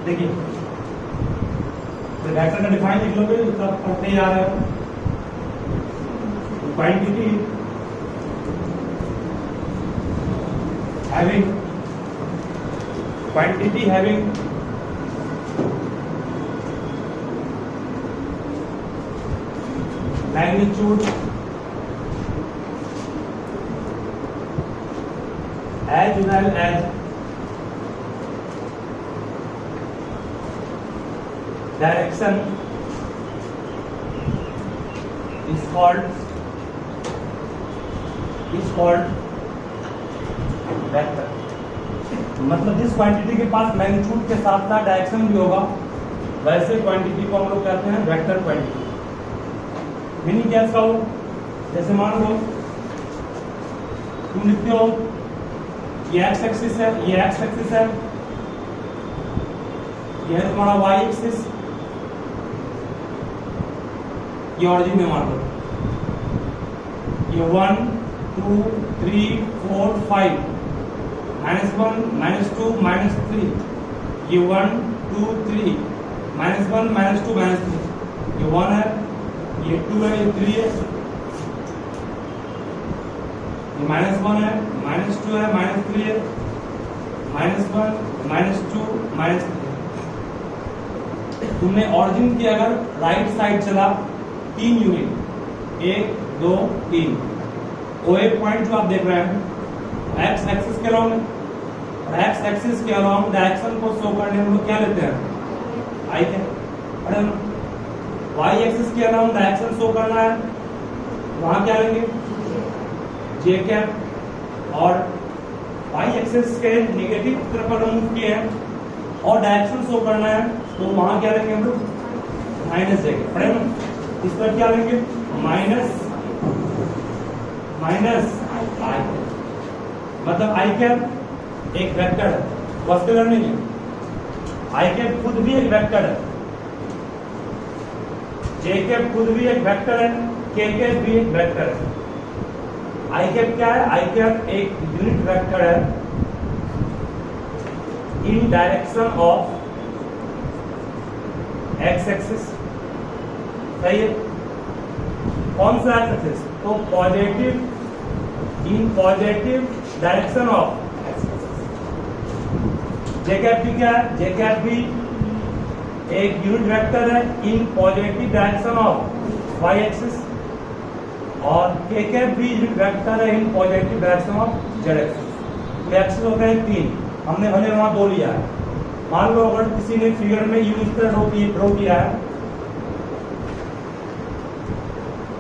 देखिए वेक्टर का डिफाइन लिख लोगे तो सब पढ़ते ही आ रहे हो। Quantity having magnitude as well as direction is called vector. मतलब जिस क्वांटिटी के पास मैग्नीट्यूड के साथ साथ डायरेक्शन भी होगा वैसे क्वांटिटी को हम लोग कहते हैं वेक्टर क्वांटिटी। मीनिंग क्या इसका हो, जैसे मान लो तुम लिखते हो ये एक्स एक्सिस है, ये एक्स एक्सिस है, ये है तुम्हारा वाई एक्सिस, ये ऑरिजिन में मान लो ये 1 2 3 4 5 -1 -2 -3, ये 1 2 3 -1 -2 -3, ये 1 है, ये 2 है, ये 3 है, ये -1 है, -2 है, -3 है, -1 -2 -3। तुमने ऑरिजिन की अगर राइट साइड चला 3 यूनिट 1 2 3, ओ ए पॉइंट जो आप देख रहे हैं एक्स एक्सिस के अलाउंग, और एक्स एक्सिस के अलाउंग डायरेक्शन को शो करने हम लोग क्या लेते हैं आई के। अरे वाई एक्सिस के अलाउंग डायरेक्शन शो करना है वहां क्या लेंगे जे कैप, और वाई एक्सिस के नेगेटिव तरफ अगर मूव किए हैं और डायरेक्शन शो करना है तो वहां क्या लेंगे हम लोग माइनस जे कैप। पढ़े ना, इस तरफ क्या लेंगे माइनस आई, मतलब आई कैप एक वेक्टर है, स्केलर नहीं है। आई कैप खुद भी एक वेक्टर है, जे कैप खुद भी एक वेक्टर है, के कैप भी एक वेक्टर है। आई कैप क्या है, आई कैप एक यूनिट वेक्टर है इन डायरेक्शन ऑफ एक्स एक्सिस। सही है, कौन सा एक्स एक्सिस, तो positive in positive direction of j cap भी क्या है, जे कैप भी एक यूनिट वेक्टर है in positive direction of Y axis, और के कैप भी यूनिट वेक्टर है in positive direction of Z axis. तो एक्सिस होते हैं 3, हमने भले वहां 2 लिया है। मान लो अगर किसी ने फिगर में यू इस तरह ड्रॉ किया है,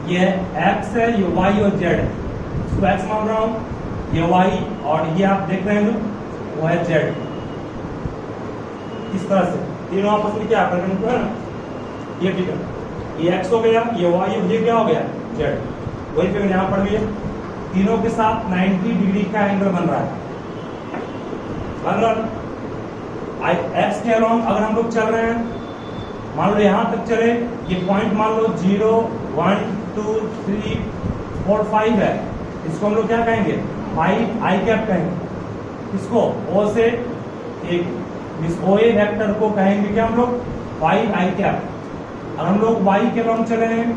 ये एक्स है, ये वाई और जेड है, इसको एक्स मान रहा हूं, ये वाई, और ये आप देख रहे हैं वो है जेड। इस तरह से तीनों आपस में क्या करने है ना, ये फिगर ये एक्स हो गया, ये वाई, ये क्या हो गया जेड, वही फिगर यहाँ पर भी है। तीनों के साथ 90 डिग्री का एंगल बन रहा है। एक्स के अलाउंग अगर हम लोग चल रहे हैं, मान लो यहां तक चले, ये पॉइंट मान लो 0 1 2 3 4 5 है, इसको हम लोग क्या कहेंगे 5 आई कैप कहेंगे। इसको ओ से एक इस ओ ए वेक्टर को कहेंगे क्या हम लोग 5 आई कैप। और हम लोग वाई के अलाउंग चले हैं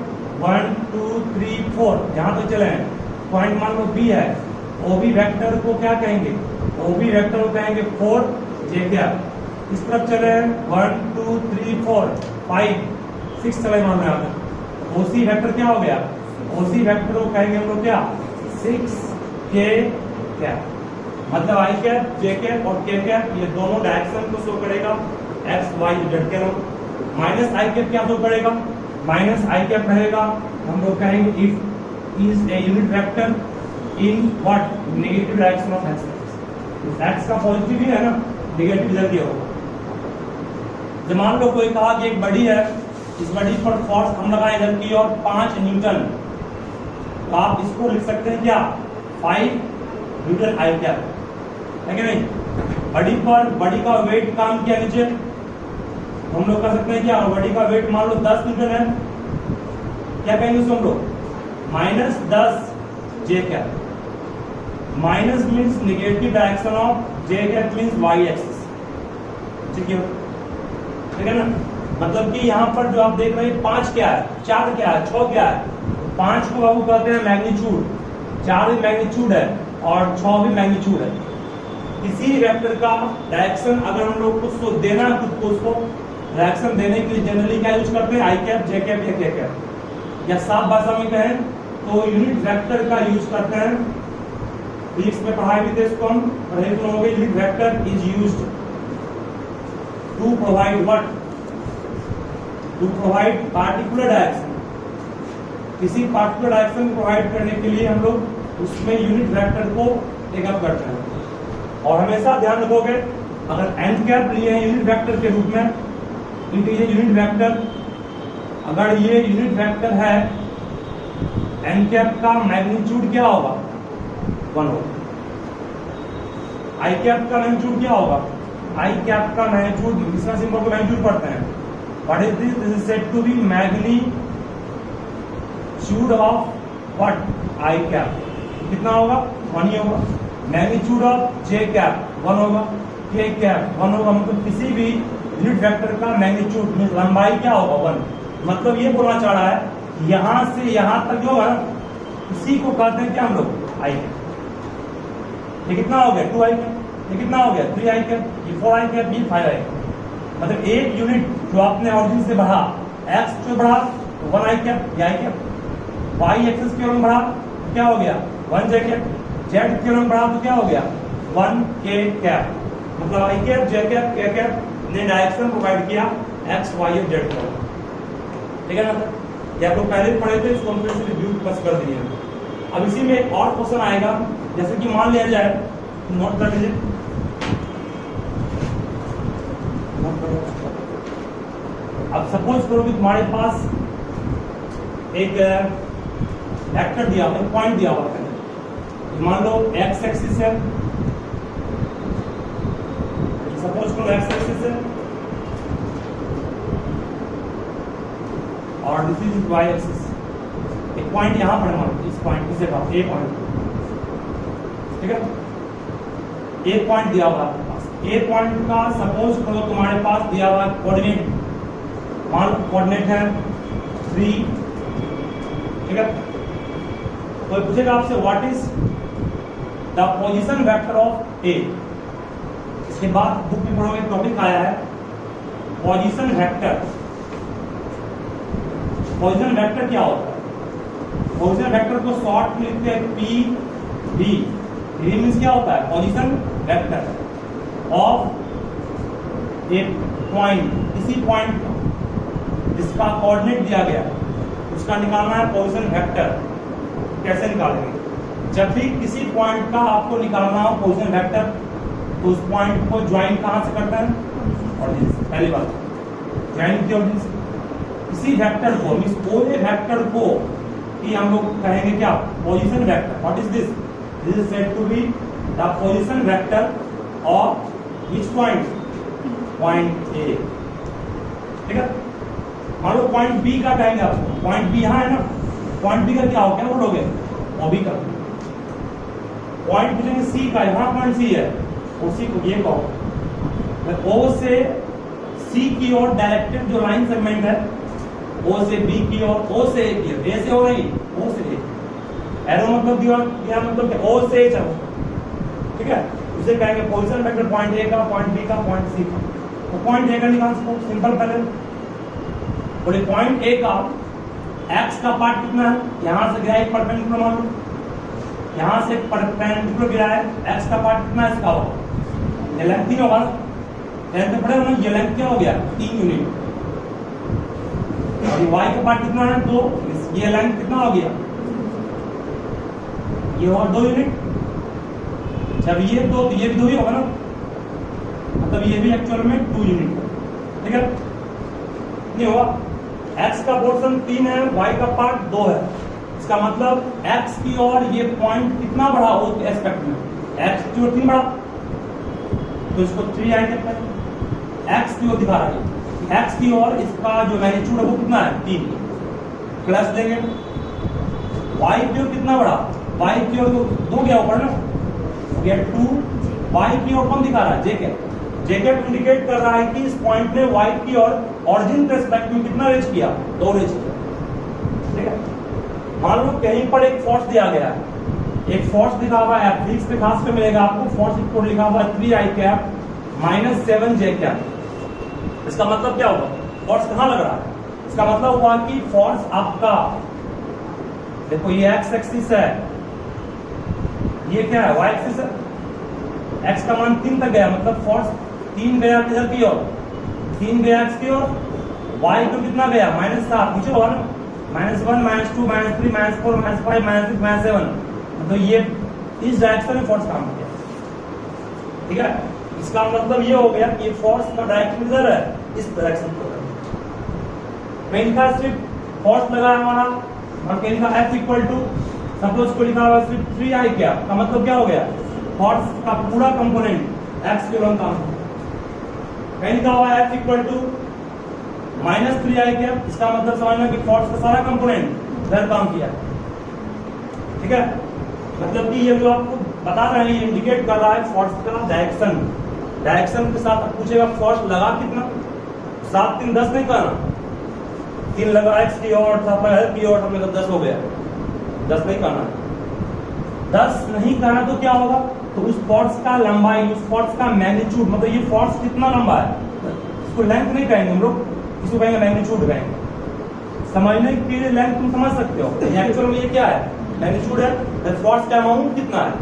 1 2 3 4, जहां तक चले हैं पॉइंट मान लो बी है, ओ बी वेक्टर को क्या कहेंगे, ओ बी वेक्टर को कहेंगे 4 जे कैप। इस तरफ चले हैं 1 2 3 4 5 6 चले मान लो यहाँ पे, ओसी वेक्टर क्या हो गया, ओसी वेक्टर को कहेंगे हम लोग क्या 6 के कैप। मतलब आई कैप, जे कैप और के कैप ये दोनों डायरेक्शन को शो करेगा एक्स वाई जेड के लोग। माइनस आई कैप क्या शो करेगा, माइनस आई कैप रहेगा, हम लोग कहेंगे if is a unit vector in what negative direction of x. X का पॉजिटिव ही है ना, नेगेटिव इधर दिया होगा। जब मान लो कोई कहा कि एक बड़ी है, इस बड़ी पर फोर्स हम लगाए इधर की और 5 न्यूटन, तो आप इसको लिख सकते हैं क्या 5 न्यूटन आई कैप, है कि नहीं। बड़ी का वेट काम किया नीचे, हम लोग कर सकते हैं क्या, बड़ी का वेट मान लो 10 न्यूटन है, क्या कहेंगे उसको हम लोग -10 j cap. Minus means negative direction of j cap means y axis, ठीक है। ठीक है ना। मतलब कि यहाँ पर जो आप देख रहे हैं 5 क्या है, 4 क्या है, 6 क्या है, 5 को बाबू कहते हैं मैग्नीट्यूड, 4 भी मैग्नीट्यूड है और 6 भी मैग्नीट्यूड है। किसी वेक्टर का डायरेक्शन अगर हम लोग कुछ देना है खुद को, उसको डायरेक्शन देने के लिए जनरली क्या यूज करते हैं, आई कैप, जे कैप या के कैप, या साफ भाषा में कहें तो यूनिट वेक्टर का यूज करते हैं। फिजिक्स में पढ़ाई भी थे इसको हम, पढ़े तो होंगे। Unit vector is used to provide what, to provide particular direction. किसी पार्टिकुलर डायरेक्शन प्रोवाइड करने के लिए हम लोग उसमें यूनिट वेक्टर को टेकअप करते हैं। और हमेशा ध्यान रखोगे अगर एन कैप लिए हैं यूनिट वेक्टर के रूप में, क्योंकि ये यूनिट वेक्टर, अगर ये यूनिट वेक्टर है, एन कैप का मैग्नीट्यूड क्या होगा, 1 होगा। आई कैप का मैग्नीट्यूड क्या होगा, आई कैप का मैग्नीट्यूड, इसका सिंबल को मैग्नीट्यूड पढ़ते हैं। What is this, this is said to be magnitude of what, I cap. कितना होगा, 1 ही होगा। मैग्नीट्यूड ऑफ जे कैप 1 होगा, के कैप 1 होगा। मतलब किसी भी यूनिट वेक्टर का मैग्नीट्यूड में लंबाई क्या होगा, 1। मतलब ये बोलना चाह रहा है यहां से यहां तक जो होगा इसी को कहते हैं क्या हम लोग, आई कैप। ये कितना हो गया, 2 आई कैप। ये कितना हो गया, 3 आई कैप। ये 4 आई कैप, ये 5 आई कैप। मतलब एक यूनिट जो आपने ऑरिजिन से बढ़ा, एक्स जो बढ़ा तो 1 आई कैप, ये आई कैप। वाई एक्सिस की ओर बढ़ा तो क्या हो गया, 1 जे कैप। जेड की ओर बढ़ा तो क्या हो गया, 1 के कैप। मतलब आई कैप, जे कैप, के कैप ने डायरेक्शन प्रोवाइड किया एक्स, वाई और जेड को। ठीक है ना। ये आप लोग पहले पढ़े थे, इसको हम फिर से रिव्यू बस कर दिए। अब इसी में एक और क्वेश्चन आएगा, जैसे कि मान लिया जाए, नोट कर लीजिए, अब सपोज करो कि तुम्हारे पास एक वेक्टर दिया हुआ, पॉइंट दिया हुआ है, मान लो एक्स एक्सिस है, सपोज करो एक्स एक्सिस है और दिस इज वाई एक्सिस। एक पॉइंट यहां पर मान, इस पॉइंट किसे कहा, ए पॉइंट, ठीक है। ए पॉइंट दिया हुआ है, ए पॉइंट का सपोज करो तुम्हारे पास दिया हुआ कोऑर्डिनेट, मान लो कोऑर्डिनेट है 3, ठीक है। कोई पूछेगा आपसे what is the position vector of A. इसके बाद बुक में पढ़ोगे टॉपिक आया है पोजीशन वेक्टर। पोजीशन वेक्टर क्या होता है, पोजीशन वेक्टर को शॉर्ट में लिखते हैं पी वी। वी मींस क्या होता है, position vector of A point, किसी पॉइंट जिसका कोऑर्डिनेट दिया गया उसका निकालना है पोजीशन वेक्टर। कैसे निकालेंगे, जब भी किसी पॉइंट का आपको निकालना हो पोजीशन वेक्टर, तो उस पॉइंट को ज्वाइन कहां से करते हैं, ऑरिजिन से। पहली बात ज्वाइन की ऑरिजिन से। किसी वेक्टर को मींस पूरे वेक्टर को कि हम लोग कहेंगे क्या, position vector. What is this, this is said to be the position vector of which point, point A, ठीक है। मान लो पॉइंट बी का कहेंगे आपको, पॉइंट बी यहाँ है ना, पॉइंट बी का क्या हो, क्या बोलोगे, ओ बी का। पॉइंट पूछेंगे सी का, यहाँ पॉइंट सी है, उसी को ये कहो। ओ से सी की ओर डायरेक्टेड जो लाइन सेगमेंट है, ओ से बी की ओर, ओ से ए की ओर, ए से ओ नहीं, ओ से ए। एरो मतलब दिया मतलब क्या, ओ से ए चलो, ठीक है। उसे कहेंगे पोजीशन वेक्टर पॉइंट ए का, पॉइंट बी का, पॉइंट सी का। तो पॉइंट ए का निकाल सको, सिंपल पहले बोले पॉइंट ए का एक्स का पार्ट कितना है, यहां से गया एक परपेंडिकुलर, मान लो यहां से परपेंडिकुलर गिरा है, एक्स का पार्ट कितना है इसका होगा, ये लेंथ 3 होगा, लेंथ पड़े ना, ये लेंथ क्या हो गया 3 यूनिट। और ये वाई का पार्ट कितना है 2, ये लेंथ कितना हो गया, ये और 2 यूनिट। जब ये 2 तो ये भी 2 ही होगा ना, मतलब ये भी एक्चुअल में 2 यूनिट, ठीक है। नहीं होगा, x का पोर्शन 3 है, y का पार्ट 2 है। इसका मतलब x की ओर ये पॉइंट कितना बढ़ा हो एस्पेक्ट में, x की ओर 3 बढ़ा, तो इसको 3 आई कहते हैं। x की ओर दिखा रहा है, x की ओर इसका जो मैग्नीट्यूड है वो कितना है 3, प्लस देंगे। y की ओर कितना बढ़ा, y की ओर 2 गया ऊपर ना, हो गया 2, y की ओर कौन दिखा रहा है, j क्या, जे कैप इंडिकेट कर रहा है कि इस पॉइंट ने वाई की और ऑरिजिन के रिस्पेक्ट में कितना रेज किया, 2 रेज किया। ठीक है, मान लो कहीं पर एक फोर्स दिया गया है, एक फोर्स लिखा हुआ है F पे खास पे मिलेगा आपको, फोर्स इक्वल लिखा हुआ है 3i cap minus 7j cap. इसका मतलब क्या होगा, फोर्स कहां लग रहा है, इसका मतलब हुआ कि फोर्स आपका, देखो ये एक्स एक्सिस है, ये क्या है वाई एक्सिस है, एक्स का मान 3 तक गया, मतलब फोर्स 3 गया किधर की ओर, 3 गया एक्स की ओर, वाई को कितना गया -7, नीचे होगा ना, -1 -2 -3 -4 -5 -6 -7, तो ये इस डायरेक्शन में फोर्स काम किया। ठीक है, इसका मतलब ये हो गया कि फोर्स का डायरेक्शन इधर है, इस डायरेक्शन को कहीं का सिर्फ फोर्स लगा है हमारा, और कहीं का F इक्वल टू सपोज को लिखा हुआ सिर्फ 3i क्या, का मतलब क्या हो गया, फोर्स का पूरा कंपोनेंट x के लॉन्ग काम, कहीं का हुआ F इक्वल टू -3i क्या, इसका मतलब समझना कि फोर्स का सारा कंपोनेंट इधर काम किया। ठीक है, मतलब कि ये जो आपको बता रहे हैं, ये इंडिकेट कर रहा है फोर्स का डायरेक्शन, डायरेक्शन के साथ पूछेगा फोर्स लगा कितना, 7 3 10 नहीं कहना, 3 लगा एक्स की ओर, हेल्प की ओर, हमने कहा 10 हो गया, 10 नहीं कहना, 10 नहीं कहना तो क्या होगा, तो उस फोर्स का लंबाई, उस फोर्स का मैग्नीट्यूड, मतलब ये फोर्स कितना लंबा है, इसको लेंथ नहीं कहेंगे हम लोग, इसको कहेंगे मैग्नीट्यूड कहेंगे। समझने के लिए लेंथ तुम समझ सकते हो, एक्चुअल में ये क्या है, मैग्नीट्यूड है, फोर्स का अमाउंट कितना है,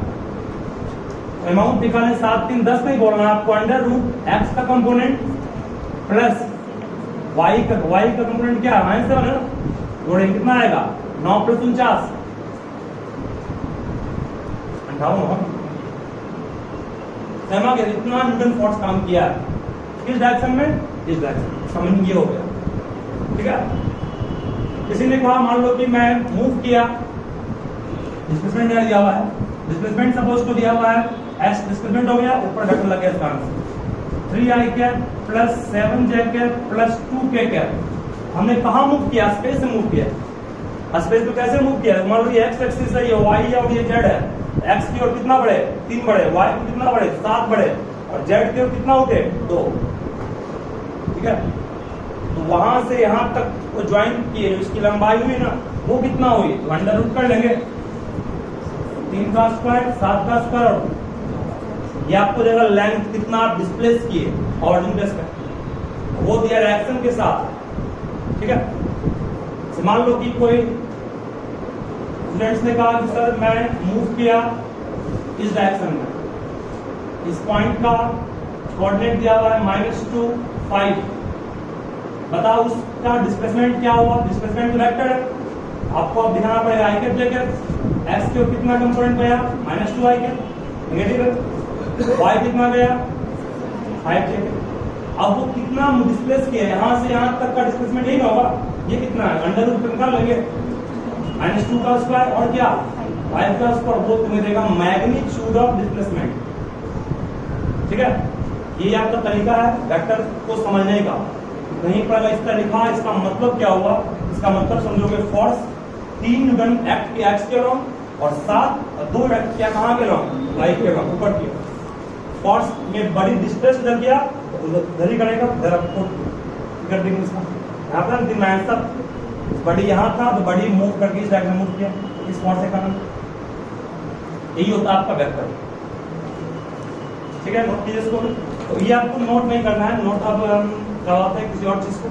अमाउंट निकालने 7 3 10 नहीं बोलना आपको, अंडर रूट एक्स का कंपोनेंट प्लस वाई का कंपोनेंट क्या है -7 है, जोड़ेंगे कितना आएगा, 9 + 49 58, सहमा के इतना न्यूटन फोर्स काम किया है, किस डायरेक्शन में, इस डायरेक्शन, समझ ये हो गया। ठीक है, किसी ने कहा मान लो कि मैं मूव किया, डिस्प्लेसमेंट दिया हुआ है, डिस्प्लेसमेंट सपोज को दिया हुआ है s, डिस्प्लेसमेंट हो गया, ऊपर वेक्टर लग गया, इसका answer 3i cap plus 7j cap plus 2k cap. हमने कहा मूव किया, स्पेस से मूव किया, स्पेस में कैसे मूव किया, मान लो ये x एक्सिस है, ये y है और ये z है, x की ओर कितना बढ़े 3 बढ़े, y की कितना बढ़े 7 बढ़े, और z की ओर कितना उठे 2। ठीक है, तो वहां से यहां तक वो ज्वाइन किए, इसकी लंबाई हुई ना, वो कितना हुई, तो अंडर रूट कर लेंगे, 3 का स्क्वायर 7 का स्क्वायर, ये आपको देगा लेंथ कितना आप डिस्प्लेस किए, ऑरिजिन प्लस का वो दिया डायरेक्शन के साथ। ठीक है, मान लो कि कोई स्टूडेंट्स ने कहा कि सर मैं मूव किया इस डायरेक्शन में, इस पॉइंट का कोऑर्डिनेट दिया हुआ है -2 5, बताओ उसका डिस्प्लेसमेंट क्या हुआ, डिस्प्लेसमेंट वेक्टर है, आपको अब दिखाना पड़ेगा i cap j cap, x के कितना कंपोनेंट गया -2i कैप, नेगेटिव है, y कितना गया 5j कैप। अब वो कितना डिस्प्लेस किया, यहां से यहां तक का डिस्प्लेसमेंट यही होगा, ये कितना है, अंडर रूट निकाल लेंगे, -2 का स्क्वायर और क्या 5 का स्क्वायर, वो तुम्हें देगा मैग्नीट्यूड ऑफ डिस्प्लेसमेंट। ठीक है, ये आपका तरीका है वेक्टर को समझने का। कहीं पर अगर इस तरह लिखा, इसका मतलब क्या हुआ, इसका मतलब समझोगे फोर्स 3 न्यूटन एक्ट के एक्स के लॉन्ग और 7 और 2 एक्ट क्या कहां के लॉन्ग, वाई के लॉन्ग, ऊपर की फोर्स में बड़ी डिस्प्लेस इधर किया, उधर ही करेगा, इधर आपको कर देंगे इसका, यहाँ पर दिन आंसर बड़ी यहाँ था तो बड़ी मूव करके इस डायरेक्शन मूव किया, इस फोर्स से कारण यही होता है आपका वेक्टर। ठीक है, नोट कीजिए इसको, तो ये आपको नोट नहीं करना है, नोट अब हम करवाते हैं किसी और चीज को,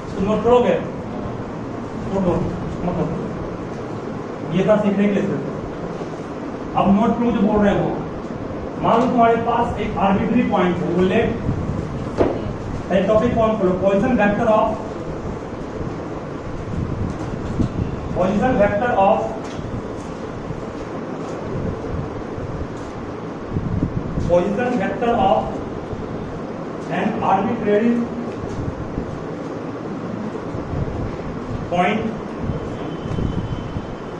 इसको नोट करोगे, मतलब ये था सीखने के लिए। अब नोट पे मुझे बोल रहे हैं वो, मान लो तुम्हारे पास एक आर्बिट्री पॉइंट है, वो लेट टॉपिक फॉर्म करो, position vector of an arbitrary point,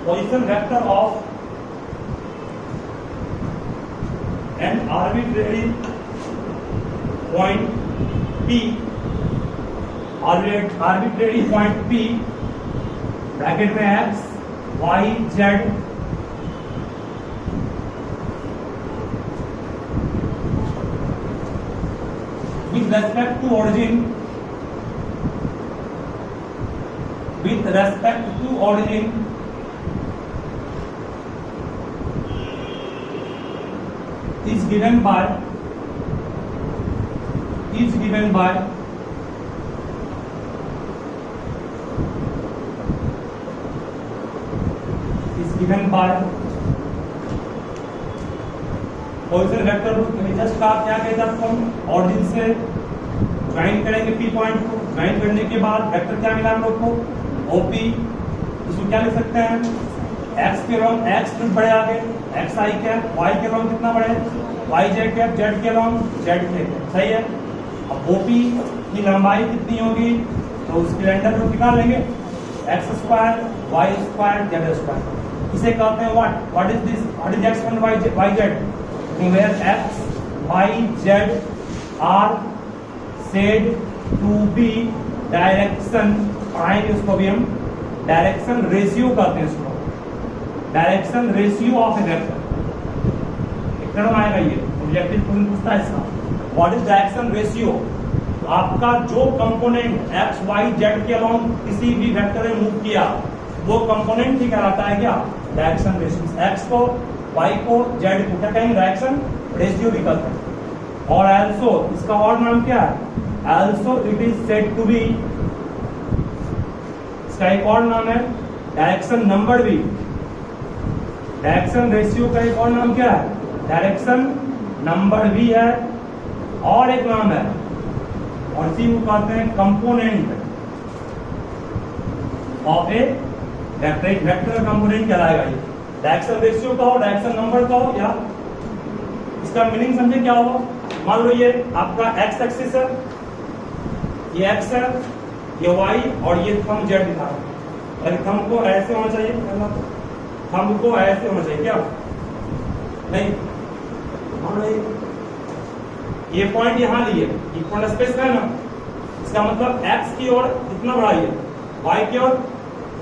position vector of an arbitrary point P, arbitrary point P, bracket में x, y, z, with respect to origin, with respect to origin is given by is given by position vector just का क्या कहते हैं आपको, origin से join करेंगे P point को, join करने के बाद वेक्टर क्या मिला हम लोग को, ओपी। इसको क्या लिख सकते हैं, एक्स के लॉन्ग एक्स बढ़े आगे, एक्स आई कैप, वाई के लॉन्ग कितना बढ़े, वाई जेड कैप, जेड के लॉन्ग जेड के, सही है। अब ओपी की लंबाई कितनी होगी, तो उसके अंडर रूट निकाल लेंगे, X square Y square Z square. इसे कहते हैं what is this, what is X Y Z, where X Y Z are said to be direction, पढ़ाएंगे उसको भी हम, डायरेक्शन रेशियो कहते हैं इसको, direction ratio of a vector. एक टर्म आएगा ये ऑब्जेक्टिव पूछता है इसका, व्हाट इज डायरेक्शन रेशियो। आपका जो कंपोनेंट एक्स वाई जेड के अलोंग किसी भी वेक्टर में मूव किया वो कंपोनेंट ही कहलाता है क्या, डायरेक्शन रेशियो। एक्स को वाई को जेड को क्या कहेंगे, डायरेक्शन रेशियो भी कहते हैं। और आल्सो इसका और नाम क्या है, also it is said to be, इसका एक और नाम है डायरेक्शन नंबर भी। डायरेक्शन रेशियो का एक और नाम क्या है, डायरेक्शन नंबर भी है, और एक नाम है और इसी को कहते हैं कंपोनेंट ऑफ ए वेक्टर। एक वेक्टर का कंपोनेंट कहलाएगा ये, डायरेक्शन रेशियो का हो, डायरेक्शन नंबर का हो, या इसका मीनिंग समझे क्या हो। मान लो ये आपका एक्स एक्सिस है, ये एक्स है, ये वाई, और ये थंब जेड दिखा रहा है। थंब को ऐसे होना चाहिए, थंब को ऐसे होना चाहिए क्या, नहीं, मान लो ये पॉइंट यहाँ लिए, ये पॉइंट स्पेस का है ना, इसका मतलब एक्स की ओर कितना बढ़ा है, वाई की ओर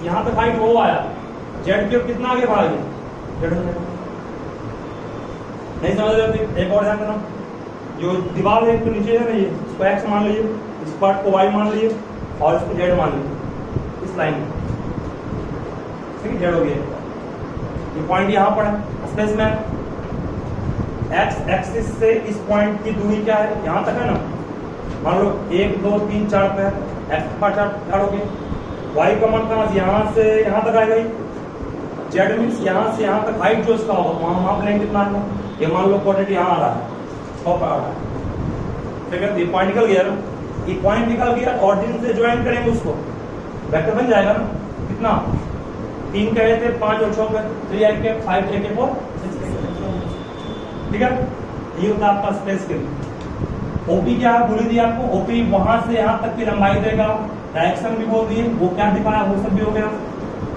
यहाँ तक हाइट वो आया, जेड की ओर कितना आगे बढ़ा गया, जेड हो जाएगा। नहीं समझ रहे, एक और ध्यान देना, जो दीवार है तो नीचे है ना, ये इसको एक्स मान लीजिए, इस पार्ट को वाई मान लीजिए, और इसको जेड मान लीजिए, इस लाइन में, ठीक है, जेड हो गया। ये पॉइंट यहाँ पर है स्पेस में, एक्स एक्सिस से इस पॉइंट की दूरी क्या है, यहाँ तक है ना, मान लो 1 2 3 4 पे एक्स का 4 हो गए, वाई का मान कहाँ से यहाँ से यहाँ तक आएगा, जेड मीन्स यहाँ से यहाँ तक हाइट जो इसका होगा वहाँ माप लेंगे कितना आएगा, ये मान लो क्वांटिटी यहाँ आ रहा है 100 पर आ रहा है, ठीक है। ये पॉइंट निकल गया ना, ये पॉइंट निकल गया, ऑरिजिन से ज्वाइन करेंगे उसको, वेक्टर बन जाएगा ना, कितना 3 कहे थे, 5 और 6 पे 3 आई के 5 ए के 4 ठीक है। ये होता है आपका स्पेस के लिए। ओपी क्या है बोली दी आपको, ओपी वहां से यहाँ तक की लंबाई देगा, डायरेक्शन भी बोल दिए, वो क्या दिखाया वो सब भी हो गया।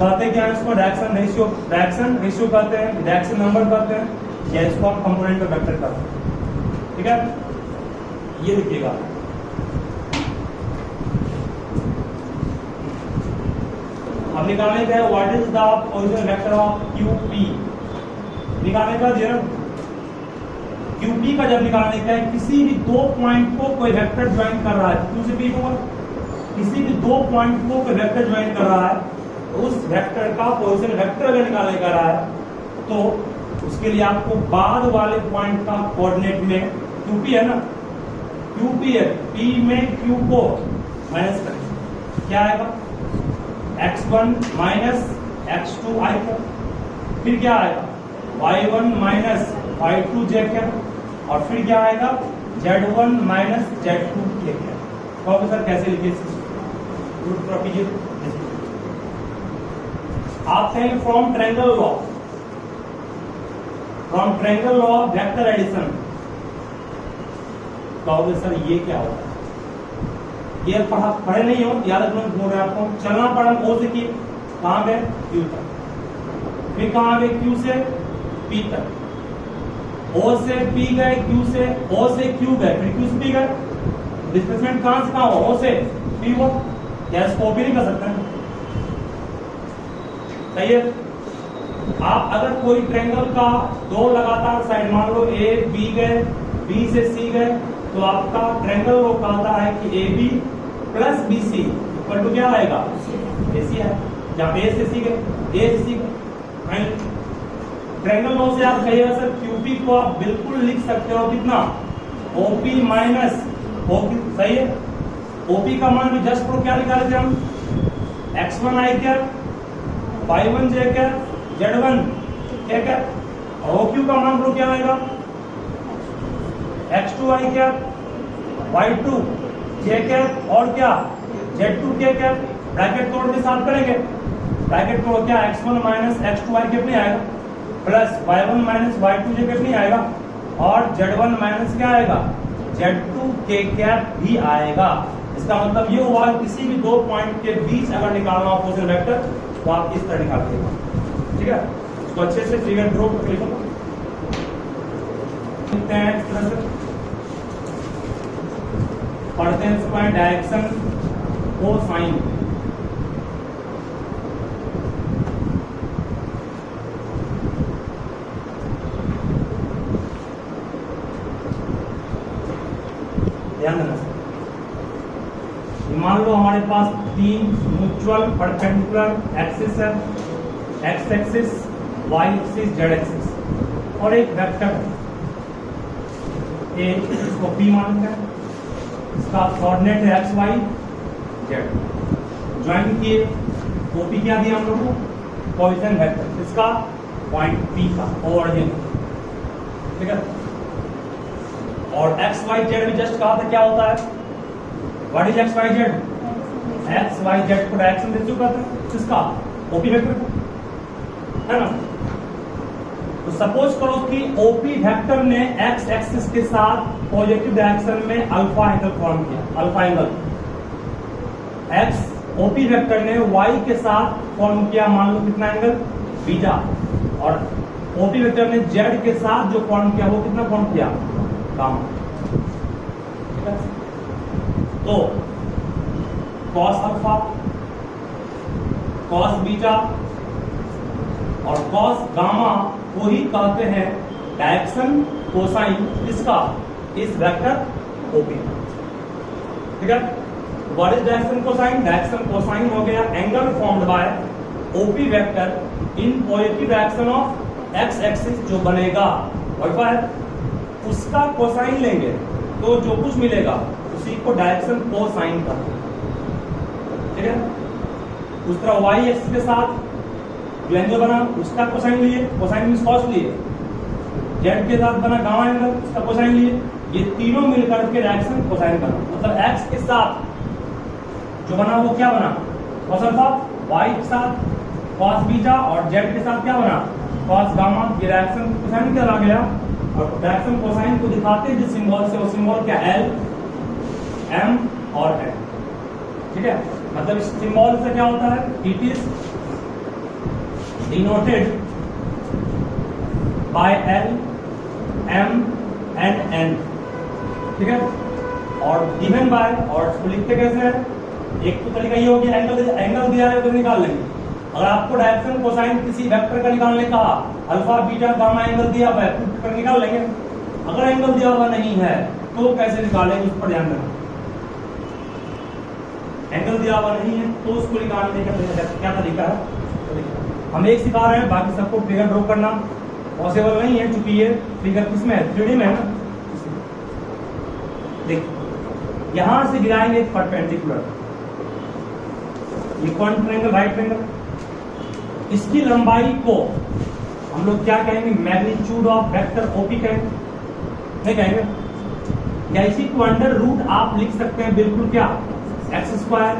कहते क्या है इसको, डायरेक्शन रेशियो कहते हैं, डायरेक्शन नंबर कहते हैं, या इसको आप कंपोनेंट का वेक्टर कहते हैं, ठीक है। ये लिखिएगा, अब निकालने का है what is the position vector of QP, निकालने का दिया QP का जब निकालने का है, किसी भी 2 पॉइंट को कोई वेक्टर ज्वाइन कर रहा है, Q से P को किसी भी 2 पॉइंट को कोई वेक्टर ज्वाइन कर रहा है, तो उस वेक्टर का पोजीशन वेक्टर अगर निकालने का रहा है तो उसके लिए आपको बाद वाले पॉइंट का कोऑर्डिनेट में QP है ना, QP है, P में Q को माइनस करें, क्या आएगा x1 माइनस x2 i का, फिर क्या आएगा y1 माइनस y2 j का, और फिर क्या आएगा z1 माइनस z2 k का। प्रोफेसर कैसे लिखे रूट कीजिए, आप कहेंगे from triangle law of vector addition, कहोगे सर ये क्या होता है, ये पढ़े नहीं हो, याद रखना बोल रहे आपको, चलना पड़ा O से की कहां गए Q तक, फिर कहां गए Q से P तक, O से P गए, O से Q गए, फिर Q से P गए, डिस्प्लेसमेंट कहां से कहां हो, O से P हुआ, क्या इसको भी नहीं कर सकते हैं, सही है। आप अगर कोई ट्रायंगल का 2 लगातार साइड, मान लो A B गए, B से C गए, तो आपका ट्रायंगल वो कहता है कि AB plus BC equal to क्या आएगा, AC है, जहाँ पे A से C गए। ट्रायंगल लॉ से आप कहिएगा सर QP को आप बिल्कुल लिख सकते हो कितना, OP माइनस OQ, सही है। OP का मान भी जस्ट को क्या निकाले थे हम, x1 i cap, y1 j cap, z1 k cap, और OQ का मान क्या आएगा, x2 i cap, y2 j cap और क्या z2 k कैप। ब्रैकेट तोड़ के साफ करेंगे, ब्रैकेट तोड़ क्या x1 minus x2 i cap नहीं आएगा, plus y1 minus y2 j cap नहीं आएगा, और z1 माइनस क्या आएगा, z2 k कैप भी आएगा। इसका मतलब ये हुआ किसी भी दो पॉइंट के बीच अगर निकालना हो पोजीशन वेक्टर तो आप इस तरह निकालते हैं, ठीक है। इसको अच्छे से फिगर ड्रॉ करके लिखो, लिखते हैं इस तरह से, पढ़ते हैं इसको डायरेक्शन कोसाइन। ध्यान देना, मान लो हमारे पास तीन म्यूचुअल परपेंडिकुलर एक्सिस है, X axis, Y axis, Z axis, और एक वेक्टर ए, इसको पी मानते हैं, इसका कोऑर्डिनेट है एक्स वाई जेड। ज्वाइन किए, ओपी क्या दिया हम लोग को, पोजीशन वेक्टर, इसका पॉइंट पी का ओरिजिन, ठीक है। और एक्स वाई जेड भी जस्ट कहा था क्या होता है, what is X Y Z, X Y Z को डायरेक्शन दे चुका था किसका, ओपी वेक्टर का, है ना। तो सपोज करो कि ओपी वेक्टर ने एक्स एक्सिस के साथ पॉजिटिव डायरेक्शन में अल्फा एंगल फॉर्म किया, alpha angle. X OP vector ने वाई के साथ फॉर्म किया मान लो कितना एंगल, बीटा, और ओपी वेक्टर ने जेड के साथ जो फॉर्म किया वो कितना फॉर्म किया, गामा। तो कॉस अल्फा, कॉस बीटा और कॉस गामा को ही कहते हैं डायरेक्शन कोसाइन, इसका, इस वेक्टर ओपी, ठीक है। What is direction cosine, direction cosine हो गया angle formed by OP vector in positive direction of x axis जो बनेगा, है उसका कोसाइन लेंगे तो जो कुछ मिलेगा उसी को डायरेक्शन कोसाइन करते हैं, ठीक है। उस तरह वाई एक्सिस के साथ जो एंगल बना उसका कोसाइन लिए, कोसाइन मींस कॉस लिए, जेड के साथ बना गामा एंगल उसका कोसाइन लिए, ये तीनों मिलकर के डायरेक्शन कोसाइन करना, मतलब एक्स के साथ जो बना वो क्या बना, कॉस अल्फा, वाई के साथ कॉस बीटा, और जेड के साथ क्या बना, कॉस गामा। ये डायरेक्शन कोसाइन क्या आ गया, और डायरेक्शन कोसाइन को दिखाते हैं जिस सिंबल से, वो सिंबल क्या, एल, एम और एन, ठीक है। मतलब इस सिंबल से क्या होता है, it is denoted by L, M and N, ठीक है। और गिवन बाय, और इसको लिखते कैसे हैं, एक तो तरीका ये हो गया एंगल दिया है तो निकाल लेंगे। अगर आपको डायरेक्शन कोसाइन किसी वेक्टर का निकालने का, अल्फा बीटा गामा एंगल दिया हुआ है तो निकाल लेंगे। अगर एंगल दिया हुआ नहीं है तो कैसे निकालेंगे, उस पर ध्यान देना। एंगल दिया हुआ नहीं है तो उसको निकालने का क्या तरीका है, हम एक सिखा रहे हैं, बाकी सबको फिगर ड्रॉ करना पॉसिबल नहीं है, क्योंकि ये फिगर किसमें है, 3D में है ना। देखिए यहां से गिराएंगे परपेंडिकुलर, ये कौन ट्रायंगल, राइट ट्रायंगल, इसकी लंबाई को हम लोग क्या कहेंगे, मैग्नीट्यूड ऑफ वेक्टर ओपी कहेंगे, नहीं कहेंगे, या इसी को अंडर रूट आप लिख सकते हैं बिल्कुल, क्या, X square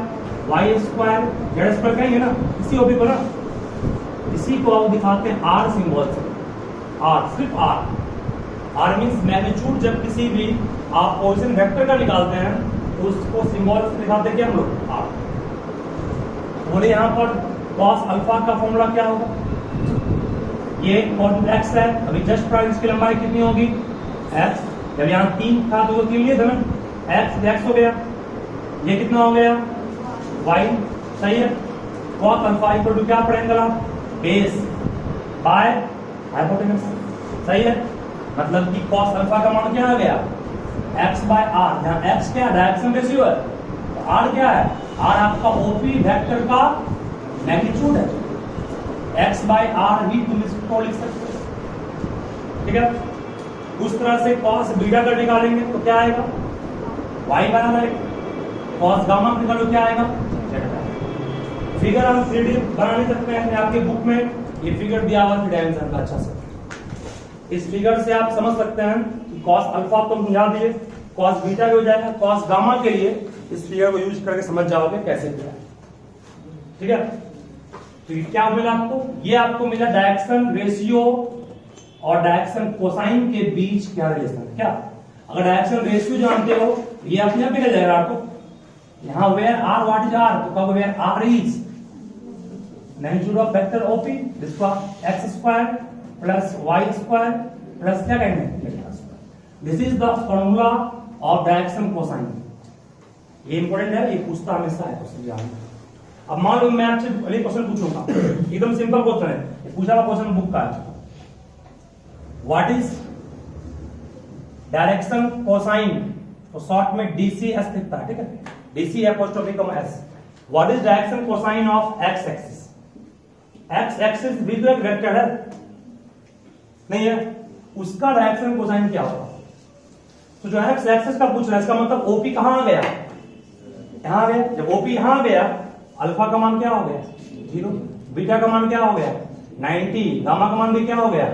Y square Z square कहेंगे ना, इसी ओपी को ना, इसी को आप दिखाते हैं आर सिंबल से, आर, सिर्फ आर। आर मीन्स मैग्नीट्यूड, जब किसी भी आप पोजीशन वेक्टर का निकालते हैं तो उसको सिंबल से दिखाते हैं क्या हम लोग, आर। बोले यहाँ पर कॉस अल्फा का फॉर्मूला क्या होगा, ये कॉस एक्स है, अभी जस्ट प्राइम इसकी लंबाई कितनी होगी, एक्स, जब यहाँ 3 था तो 3 लिए थे ना, एक्स हो गया, ये कितना हो गया, वाई, सही है। कॉस अल्फा इक्वल टू क्या पढ़ेंगे आप, बेस बाय हाइपोटेनस, सही है। मतलब कि कॉस अल्फा का मान क्या आ गया, एक्स बाय आर, जहां एक्स क्या डायरेक्शन रेशियो है, तो आर क्या है, आर आपका ओपी वेक्टर का मैग्नीट्यूड है, एक्स बाय आर भी तुम इसको लिख सकते हो, ठीक है। उस तरह से कॉस बीटा का निकालेंगे तो क्या आएगा, वाई बराबर है, कॉस गामा का निकालो क्या आएगा, फिगर हम 3D बना नहीं सकते हैं, आपके बुक में ये फिगर दिया हुआ है डायमेंशन का अच्छा से, इस फिगर से आप समझ सकते हैं कि कॉस अल्फा तो समझा दिए, कॉस बीटा भी हो जाएगा, कॉस गामा के लिए इस फिगर को यूज करके समझ जाओगे कैसे किया, ठीक है। तो ये क्या मिला आपको, ये आपको मिला डायरेक्शन रेशियो और डायरेक्शन कोसाइन के बीच क्या रिलेशन है, क्या, अगर डायरेक्शन रेशियो जानते हो ये अपने आप निकल जाएगा आपको, यहाँ where r what is r, तो कब where r is magnitude of vector OP, जिसको x square plus y square plus क्या कहेंगे, this is the formula of direction cosine. ये इंपॉर्टेंट है, ये पूछता हमेशा है क्वेश्चन याद। अब मान लो मैं आपसे अगले क्वेश्चन पूछूंगा, एकदम सिंपल क्वेश्चन है, पूछा हुआ क्वेश्चन बुक का है, व्हाट इज डायरेक्शन कोसाइन, तो शॉर्ट में डीसीएस लिखता है, ठीक है, DC apostrophe come S, what is direction cosine of x axis, x axis भी तो एक वेक्टर है नहीं है, उसका डायरेक्शन कोसाइन क्या होगा, तो जो एक्स एक्सिस का पूछ रहा है इसका मतलब ओपी कहां आ गया, यहां आ गया, जब ओपी यहां आ गया अल्फा का मान क्या हो गया 0, बीटा का मान क्या हो गया 90, गामा का मान भी क्या हो गया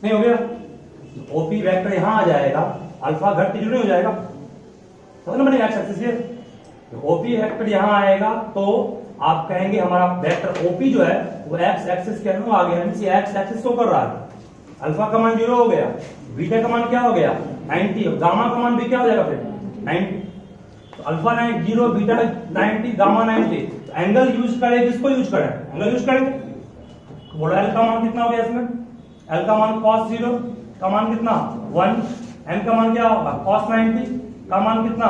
नहीं हो गया, ओपी वेक्टर यहां आ जाएगा, अल्फा घट के 0 हो जाएगा, तो ना बनेगा एक्स एक्सिस ये, तो ओपी वेक्टर यहां आएगा तो आप कहेंगे हमारा वेक्टर ओपी जो है वो एक्स एक्सिस के अंदर आ गया, मींस ये एक्स एक्सिस शो कर रहा है, अल्फा का मान 0 हो गया, बीटा का मान क्या हो गया 90, गामा का मान भी क्या हो जाएगा फिर 90, तो अल्फा 0, बीटा 90, गामा 90, तो एंगल यूज करें, किसको यूज करें, एंगल यूज करेंगे, तो बोला एल का मान कितना हो गया इसमें, एल का मान cos 0 का मान कितना 1, एन का मान क्या होगा cos 90 का मान कितना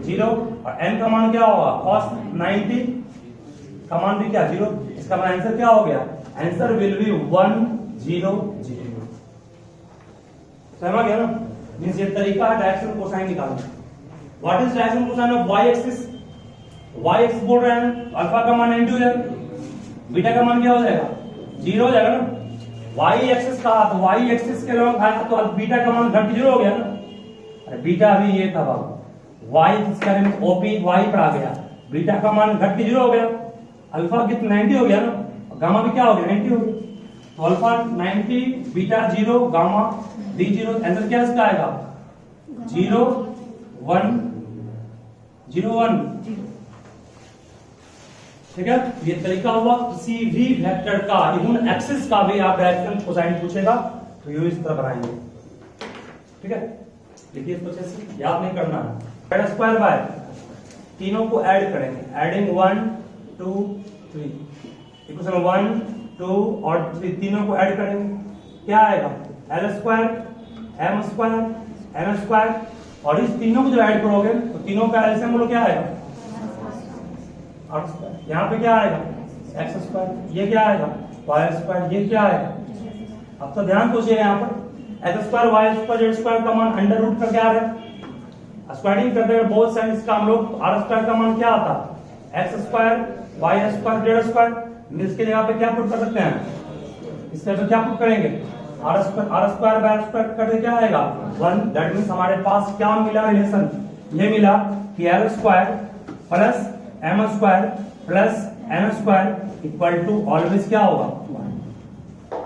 0, और एन का मान क्या होगा cos 90 का मान भी क्या 0, इसका आंसर क्या हो गया, आंसर विल बी 1 0 0। समझ गया ना, मींस ये तरीका है डायरेक्शन कोसाइन निकालने का। What is direction cosine of y axis, y axis बोल रहे हैं अल्फा का मान 90 हो जाएगा, बीटा का मान क्या हो जाएगा 0 हो जाएगा ना, y एक्सिस का, तो y एक्सिस के लॉन्ग आया तो बीटा का मान घट 0 हो गया ना, अरे बीटा भी ये था बाबू, y इसका में ओपी y पर आ गया, बीटा का मान घट के 0 हो गया, अल्फा कितना 90 हो गया ना, गामा भी क्या हो गया 90 हो गया, तो अल्फा 90, बीटा 0, गामा भी 0, आंसर क्या इसका आएगा 0 1 0 1, ठीक है। ये तरीका हुआ किसी भी वेक्टर का, इवन एक्सिस का भी आप डायरेक्शन कोसाइन पूछेगा तो ये इस तरह बनाएंगे, ठीक है। देखिए इसको अच्छे से याद नहीं करना है, स्क्वायर बाय तीनों को ऐड करेंगे, एडिंग 1 2 3, इक्वेशन 1 2 और 3 तीनों को ऐड करेंगे, क्या आएगा L square M square N square, और इस तीनों को जो ऐड करोगे तो तीनों का एलसीएम बोलो क्या आएगा आर स्क्वायर, यहाँ पे क्या आएगा एक्स स्क्वायर, ये क्या आएगा वाई स्क्वायर, ये क्या आएगा, अब तो ध्यान सोचिए यहाँ पर X square Y square Z square का मान अंडर रूट करके आ रहा है, स्क्वायरिंग करते हैं बोथ साइड्स का हम लोग, आर स्क्वायर का मान क्या आता है X square Y square Z square, इसके जगह पे क्या पुट कर सकते हैं, इसके पे क्या पुट करेंगे आर स्क्वायर बाय स्क्वायर करके क्या आएगा 1, दैट मींस हमारे पास क्या मिला रिलेशन, ये मिला कि L square plus M square plus N square equal to always क्या होगा 1,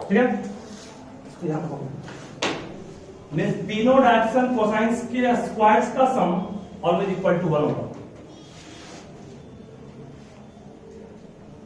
ठीक है। मींस तीनों डायरेक्शन कोसाइंस के स्क्वायर्स का सम ऑलवेज इक्वल टू 1 होगा,